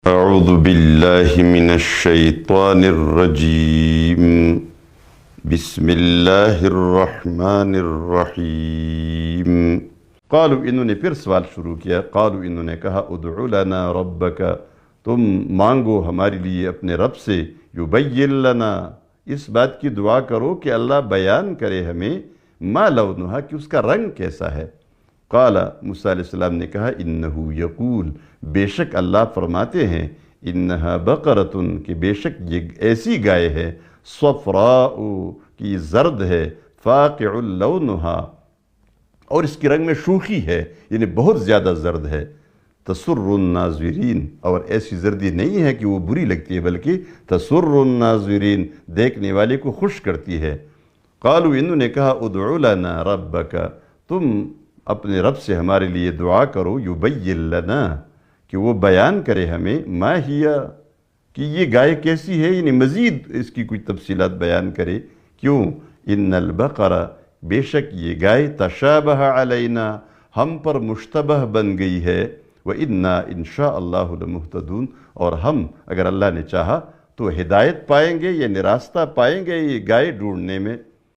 اعوذ باللہ من الشیطان الرجیم بسم اللہ الرحمن الرحیم۔ قالوا، انہوں نے پھر سوال شروع کیا، قالوا انہوں نے کہا، ادعو لنا ربک، تم مانگو ہمارے لیے اپنے رب سے، یبین لنا، اس بات کی دعا کرو کہ اللہ بیان کرے ہمیں، ما لونہا، کہ اس کا رنگ کیسا ہے۔ قال، موسیٰ علیہ السلام نے کہا، انہو یقول، بے شک اللہ فرماتے ہیں، انہا بقرتن، کہ بے شک یہ ایسی گائے ہے، صفراء، کہ یہ زرد ہے، فاقع لونہا، اور اس کے رنگ میں شوخی ہے، یعنی بہت زیادہ زرد ہے، تسر الناظرین، اور ایسی زردی نہیں ہے کہ وہ بری لگتی ہے، بلکہ تسر الناظرین، دیکھنے والے کو خوش کرتی ہے۔ قالوا، انہوں نے کہا، ادعو لنا ربک، تم اپنے رب سے ہمارے لیے دعا کرو، یبین لنا، کہ وہ بیان کرے ہمیں، ما ہیا، کہ یہ گائے کیسی ہے، یعنی مزید اس کی کچھ تفصیلات بیان کرے۔ کیوں؟ ان البقرہ، بے شک یہ گائے، تشابہ علینا، ہم پر مشتبہ بن گئی ہے، وَإِنَّا إِن شَاءَ اللَّهُ لَمُهْتَدُونَ، اور ہم اگر اللہ نے چاہا تو ہدایت پائیں گے، یعنی راستہ پائیں گے یہ گائے ڈھونڈنے میں۔